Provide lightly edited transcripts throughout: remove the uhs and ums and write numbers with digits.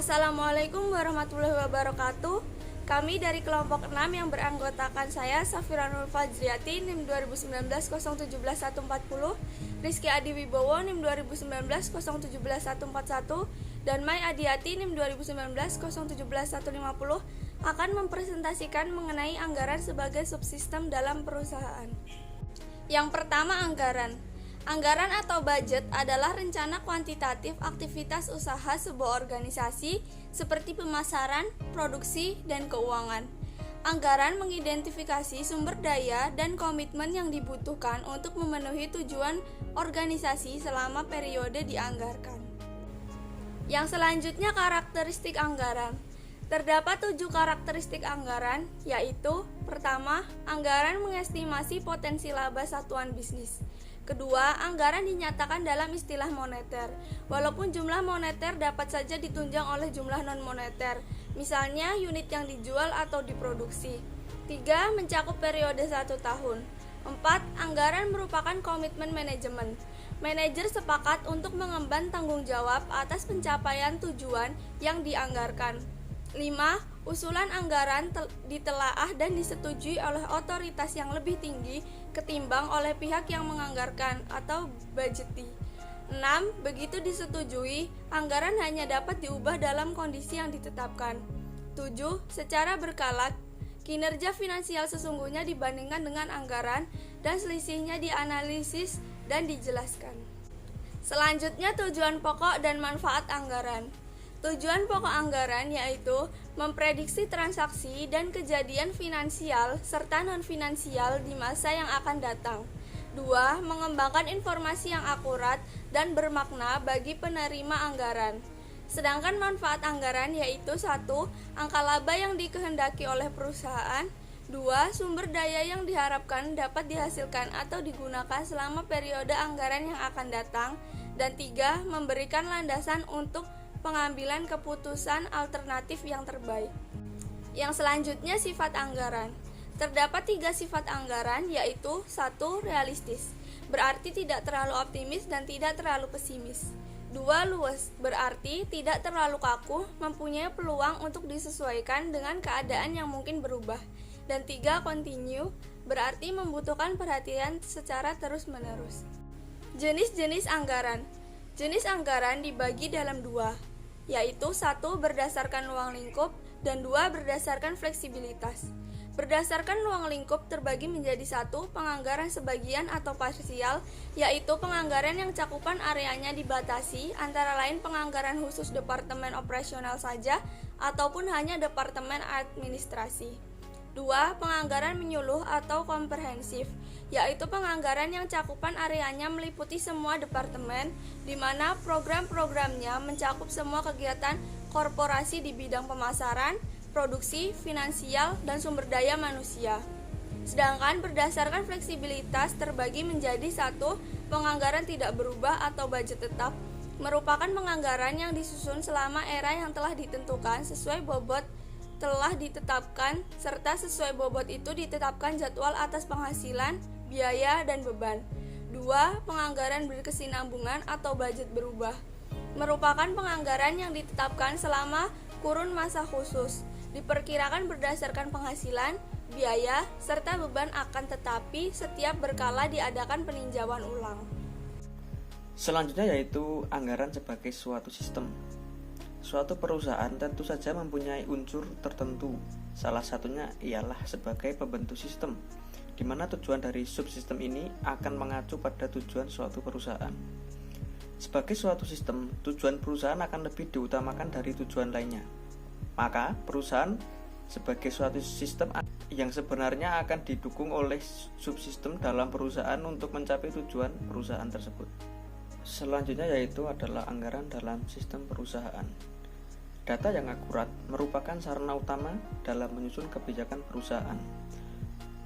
Assalamualaikum warahmatullahi wabarakatuh. Kami dari kelompok 6 yang beranggotakan saya Safira Nur Fajriati NIM 2019-017-140, Rizky Adi Wibowo NIM 2019-017-141, dan Mai Adiati NIM 2019-017-150 akan mempresentasikan mengenai anggaran sebagai subsistem dalam perusahaan. Yang pertama, anggaran. Anggaran atau budget adalah rencana kuantitatif aktivitas usaha sebuah organisasi seperti pemasaran, produksi, dan keuangan. Anggaran mengidentifikasi sumber daya dan komitmen yang dibutuhkan untuk memenuhi tujuan organisasi selama periode dianggarkan. Yang selanjutnya, karakteristik anggaran. Terdapat 7 karakteristik anggaran, yaitu: pertama, anggaran mengestimasi potensi laba satuan bisnis. Kedua, anggaran dinyatakan dalam istilah moneter, walaupun jumlah moneter dapat saja ditunjang oleh jumlah non-moneter, misalnya unit yang dijual atau diproduksi. 3. Mencakup periode 1 tahun. 4. Anggaran merupakan komitmen manajemen. Manajer sepakat untuk mengemban tanggung jawab atas pencapaian tujuan yang dianggarkan. 5. Usulan anggaran ditelaah dan disetujui oleh otoritas yang lebih tinggi ketimbang oleh pihak yang menganggarkan atau budgety. 6. Begitu disetujui, anggaran hanya dapat diubah dalam kondisi yang ditetapkan. 7. Secara berkala, kinerja finansial sesungguhnya dibandingkan dengan anggaran dan selisihnya dianalisis dan dijelaskan. Selanjutnya, tujuan pokok dan manfaat anggaran. Tujuan pokok anggaran yaitu memprediksi transaksi dan kejadian finansial serta non-finansial di masa yang akan datang. 2. Mengembangkan informasi yang akurat dan bermakna bagi penerima anggaran. Sedangkan manfaat anggaran yaitu: 1. Angka laba yang dikehendaki oleh perusahaan. 2. Sumber daya yang diharapkan dapat dihasilkan atau digunakan selama periode anggaran yang akan datang. Dan 3. Memberikan landasan untuk pengambilan keputusan alternatif yang terbaik. Yang selanjutnya, sifat anggaran. Terdapat 3 sifat anggaran, yaitu: 1. Realistis, berarti tidak terlalu optimis dan tidak terlalu pesimis. 2. Luas, berarti tidak terlalu kaku, mempunyai peluang untuk disesuaikan dengan keadaan yang mungkin berubah. Dan 3. Continue, berarti membutuhkan perhatian secara terus-menerus. Jenis-jenis anggaran. Jenis anggaran dibagi dalam 2, yaitu: 1. Berdasarkan ruang lingkup, dan 2. Berdasarkan fleksibilitas. Berdasarkan ruang lingkup terbagi menjadi: 1. Penganggaran sebagian atau parsial, yaitu penganggaran yang cakupan areanya dibatasi, antara lain penganggaran khusus departemen operasional saja ataupun hanya departemen administrasi. 2. Penganggaran menyeluruh atau komprehensif, yaitu penganggaran yang cakupan areanya meliputi semua departemen, di mana program-programnya mencakup semua kegiatan korporasi di bidang pemasaran, produksi, finansial, dan sumber daya manusia. Sedangkan berdasarkan fleksibilitas terbagi menjadi: 1. Penganggaran tidak berubah atau budget tetap, merupakan penganggaran yang disusun selama era yang telah ditentukan sesuai bobot telah ditetapkan, serta sesuai bobot itu ditetapkan jadwal atas penghasilan, biaya, dan beban. 2. Penganggaran berkesinambungan atau budget berubah, merupakan penganggaran yang ditetapkan selama kurun masa khusus, diperkirakan berdasarkan penghasilan, biaya, serta beban, akan tetapi setiap berkala diadakan peninjauan ulang. Selanjutnya yaitu anggaran sebagai suatu sistem. Suatu perusahaan tentu saja mempunyai unsur tertentu. Salah satunya ialah sebagai pembentuk sistem, di mana tujuan dari subsistem ini akan mengacu pada tujuan suatu perusahaan. Sebagai suatu sistem, tujuan perusahaan akan lebih diutamakan dari tujuan lainnya. Maka, perusahaan sebagai suatu sistem yang sebenarnya akan didukung oleh subsistem dalam perusahaan untuk mencapai tujuan perusahaan tersebut. Selanjutnya yaitu adalah anggaran dalam sistem perusahaan. Data yang akurat merupakan sarana utama dalam menyusun kebijakan perusahaan.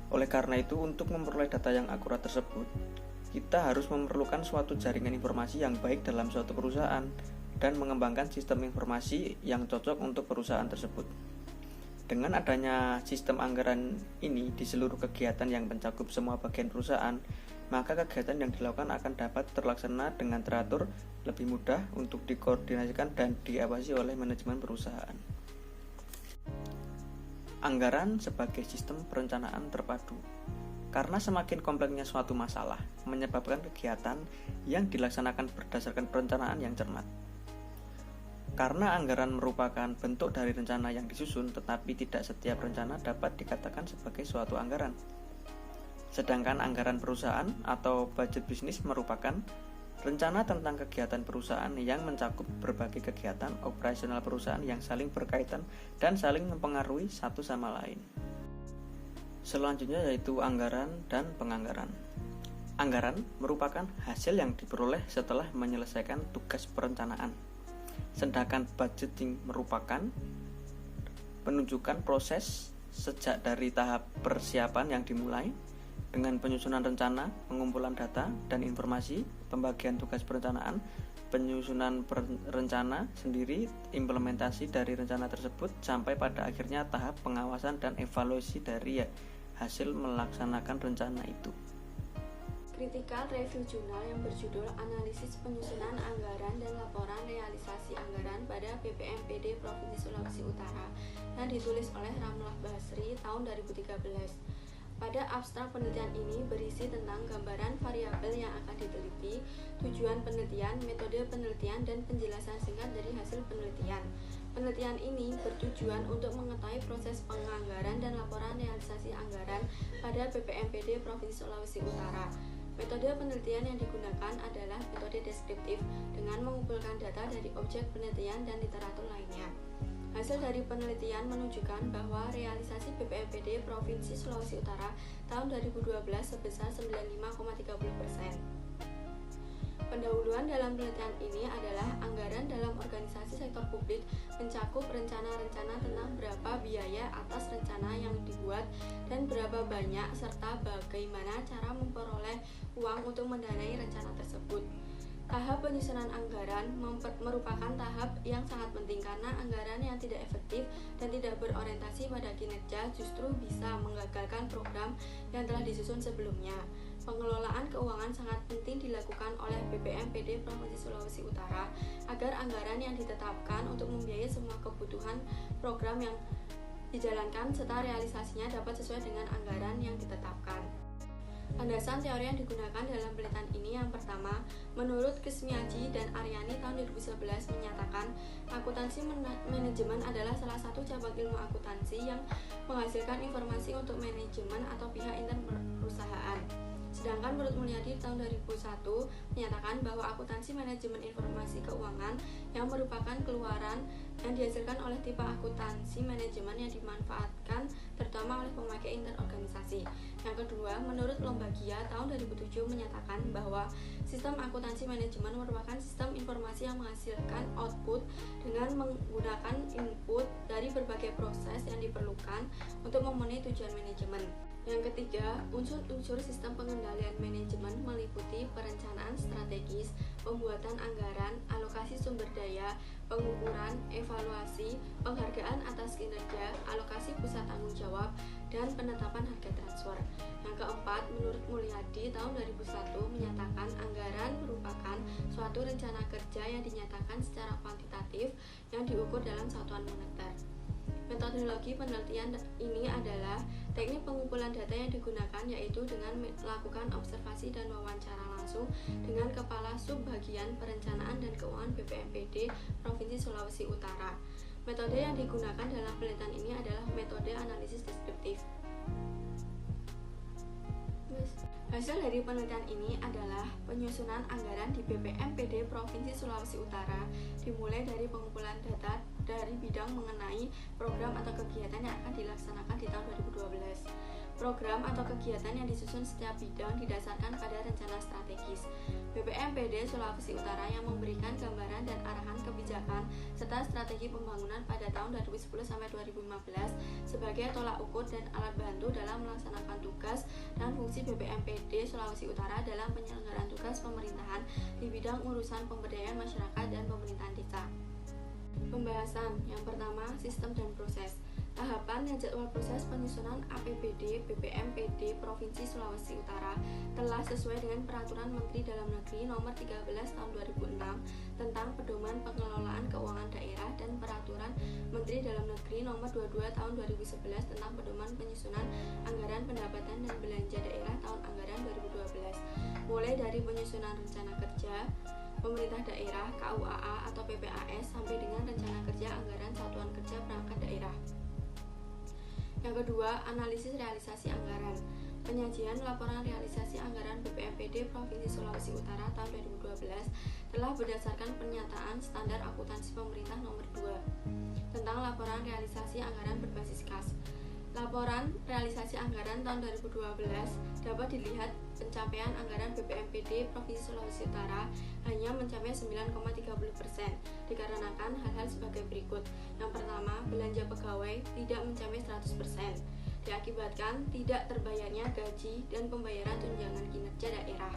Oleh karena itu, untuk memperoleh data yang akurat tersebut, kita harus memerlukan suatu jaringan informasi yang baik dalam suatu perusahaan dan mengembangkan sistem informasi yang cocok untuk perusahaan tersebut. Dengan adanya sistem anggaran ini di seluruh kegiatan yang mencakup semua bagian perusahaan, maka kegiatan yang dilakukan akan dapat terlaksana dengan teratur, lebih mudah untuk dikoordinasikan dan diawasi oleh manajemen perusahaan. Anggaran sebagai sistem perencanaan terpadu. Karena semakin kompleksnya suatu masalah, menyebabkan kegiatan yang dilaksanakan berdasarkan perencanaan yang cermat. Karena anggaran merupakan bentuk dari rencana yang disusun, tetapi tidak setiap rencana dapat dikatakan sebagai suatu anggaran. Sedangkan anggaran perusahaan atau budget bisnis merupakan rencana tentang kegiatan perusahaan yang mencakup berbagai kegiatan operasional perusahaan yang saling berkaitan dan saling mempengaruhi satu sama lain. Selanjutnya yaitu anggaran dan penganggaran. Anggaran merupakan hasil yang diperoleh setelah menyelesaikan tugas perencanaan. Sedangkan budgeting merupakan penunjukan proses sejak dari tahap persiapan yang dimulai dengan penyusunan rencana, pengumpulan data dan informasi, pembagian tugas perencanaan, penyusunan rencana sendiri, implementasi dari rencana tersebut, sampai pada akhirnya tahap pengawasan dan evaluasi dari hasil melaksanakan rencana itu. Critical Review Journal yang berjudul Analisis Penyusunan Anggaran dan Laporan Realisasi Anggaran pada BPMPD Provinsi Sulawesi Utara yang ditulis oleh Ramlah Basri tahun 2013. Pada abstrak penelitian ini berisi tentang gambaran variabel yang akan diteliti, tujuan penelitian, metode penelitian, dan penjelasan singkat dari hasil penelitian. Penelitian ini bertujuan untuk mengetahui proses penganggaran dan laporan realisasi anggaran pada BPMPD Provinsi Sulawesi Utara. Metode penelitian yang digunakan adalah metode deskriptif dengan mengumpulkan data dari objek penelitian dan literatur lainnya. Hasil dari penelitian menunjukkan bahwa realisasi BPMPD Provinsi Sulawesi Utara tahun 2012 sebesar 95,30%. Pendahuluan dalam penelitian ini adalah anggaran dalam organisasi sektor publik mencakup rencana-rencana tentang berapa biaya atas rencana yang dibuat dan berapa banyak serta bagaimana cara memperoleh uang untuk mendanai rencana tersebut. Tahap penyusunan anggaran merupakan tahap yang sangat penting karena anggaran yang tidak efektif dan tidak berorientasi pada kinerja justru bisa menggagalkan program yang telah disusun sebelumnya. Pengelolaan keuangan sangat penting dilakukan oleh BPMPD Provinsi Sulawesi Utara agar anggaran yang ditetapkan untuk membiayai semua kebutuhan program yang dijalankan serta realisasinya dapat sesuai dengan anggaran yang ditetapkan. Landasan teori yang digunakan dalam penelitian ini yang pertama, menurut Kismiaji dan Aryani tahun 2011 menyatakan akuntansi manajemen adalah salah satu cabang ilmu akuntansi yang menghasilkan informasi untuk manajemen atau pihak intern perusahaan. Sedangkan menurut Mulyadi tahun 2001 menyatakan bahwa akuntansi manajemen informasi keuangan yang merupakan keluaran yang dihasilkan oleh tipe akuntansi manajemen yang dimanfaatkan terutama oleh pemakai intern organisasi. Yang kedua, menurut Lombagia tahun 2007 menyatakan bahwa sistem akuntansi manajemen merupakan sistem informasi yang menghasilkan output dengan menggunakan input dari berbagai proses yang diperlukan untuk memenuhi tujuan manajemen. Yang ketiga, unsur-unsur sistem pengendalian manajemen meliputi perencanaan strategis, pembuatan anggaran, alokasi sumber daya, pengukuran, evaluasi, penghargaan atas kinerja, alokasi pusat tanggung jawab, dan penetapan harga transfer. Yang keempat, menurut Mulyadi tahun 2001 menyatakan anggaran merupakan suatu rencana kerja yang dinyatakan secara kuantitatif yang diukur dalam satuan moneter. Metodologi penelitian ini adalah teknik pengumpulan data yang digunakan yaitu dengan melakukan observasi dan wawancara langsung dengan Kepala Subbagian Perencanaan dan Keuangan BPMPD Provinsi Sulawesi Utara. Metode yang digunakan dalam penelitian ini adalah metode analisis deskriptif. Hasil dari penelitian ini adalah penyusunan anggaran di BPMPD Provinsi Sulawesi Utara dimulai dari pengumpulan data dari bidang mengenai program atau kegiatan yang akan dilaksanakan di tahun 2012. Program atau kegiatan yang disusun setiap bidang didasarkan pada rencana strategis. BPMPD Sulawesi Utara yang memberikan gambaran dan arahan kebijakan serta strategi pembangunan pada tahun 2010-2015 sebagai tolak ukur dan alat bantu dalam melaksanakan tugas dan fungsi BPMPD Sulawesi Utara dalam penyelenggaraan tugas pemerintahan di bidang urusan pemberdayaan masyarakat dan pemerintahan desa. Pembahasan yang pertama, sistem dan proses. Tahapan dan jadwal proses penyusunan APBD BPMPD Provinsi Sulawesi Utara telah sesuai dengan Peraturan Menteri Dalam Negeri Nomor 13 Tahun 2006 tentang Pedoman Pengelolaan Keuangan Daerah dan Peraturan Menteri Dalam Negeri Nomor 22 Tahun 2011 tentang Pedoman Penyusunan Anggaran Pendapatan dan Belanja Daerah Tahun Anggaran 2012, mulai dari penyusunan rencana kerja pemerintah daerah KUAA atau PPAS sampai dengan rencana kerja anggaran satuan kerja perangkat daerah. Yang kedua, analisis realisasi anggaran. Penyajian laporan realisasi anggaran BPMPD Provinsi Sulawesi Utara tahun 2012 telah berdasarkan pernyataan standar akuntansi pemerintah nomor 2 tentang laporan realisasi anggaran berbasis kas. Laporan realisasi anggaran tahun 2012 dapat dilihat pencapaian anggaran BPMPD Provinsi Sulawesi Utara hanya mencapai 9,30% dikarenakan hal-hal sebagai berikut. Yang pertama, belanja pegawai tidak mencapai 100%, diakibatkan tidak terbayarnya gaji dan pembayaran tunjangan kinerja daerah.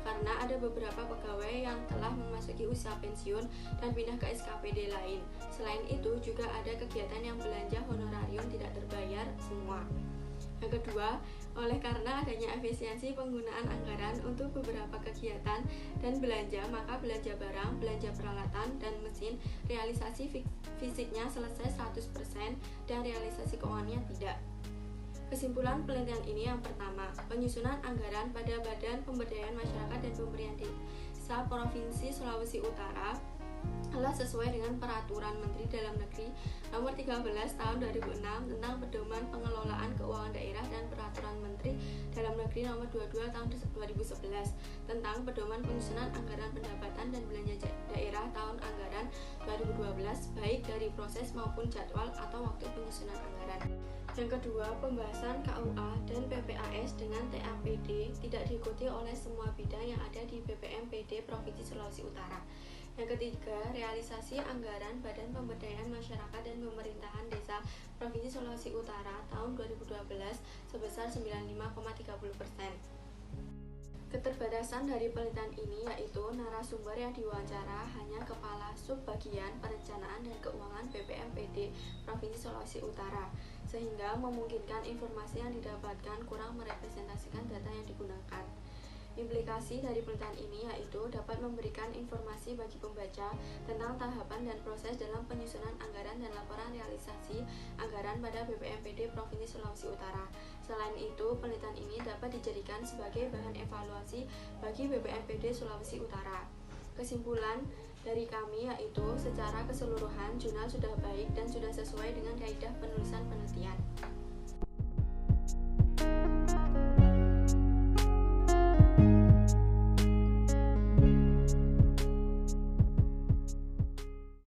Karena ada beberapa pegawai yang telah memasuki usia pensiun dan pindah ke SKPD lain. Selain itu juga ada kegiatan yang belanja honorarium tidak terbayar semua. Yang kedua, oleh karena adanya efisiensi penggunaan anggaran untuk beberapa kegiatan dan belanja, maka belanja barang, belanja peralatan, dan mesin realisasi fisiknya selesai 100% dan realisasi keuangannya tidak. Kesimpulan penelitian ini yang pertama, penyusunan anggaran pada Badan Pemberdayaan Masyarakat dan Pemberdayaan Desa Provinsi Sulawesi Utara telah sesuai dengan Peraturan Menteri Dalam Negeri Nomor 13 Tahun 2006 tentang Pedoman Pengelolaan Keuangan Daerah dan Peraturan Menteri Dalam Negeri Nomor 22 Tahun 2011 tentang Pedoman Penyusunan Anggaran Pendapatan dan Belanja Daerah Tahun Anggaran 2012 baik dari proses maupun jadwal atau waktu penyusunan anggaran. Yang kedua, pembahasan KUA dan PPAS dengan TAPD tidak diikuti oleh semua bidang yang ada di BPMPD Provinsi Sulawesi Utara. Yang ketiga, realisasi anggaran Badan Pemberdayaan Masyarakat dan Pemerintahan Desa Provinsi Sulawesi Utara tahun 2012 sebesar 95,30%. Keterbatasan dari penelitian ini yaitu narasumber yang diwawancara hanya Kepala Subbagian Perencanaan dan Keuangan BPMPD Provinsi Sulawesi Utara, sehingga memungkinkan informasi yang didapatkan kurang merepresentasikan data yang digunakan. Implikasi dari penelitian ini yaitu dapat memberikan informasi bagi pembaca tentang tahapan dan proses dalam penyusunan anggaran dan laporan realisasi anggaran pada BPMPD Provinsi Sulawesi Utara. Selain itu, penelitian ini dapat dijadikan sebagai bahan evaluasi bagi BPMPD Sulawesi Utara. Kesimpulan dari kami yaitu secara keseluruhan jurnal sudah baik dan sudah sesuai dengan kaidah penulisan penelitian.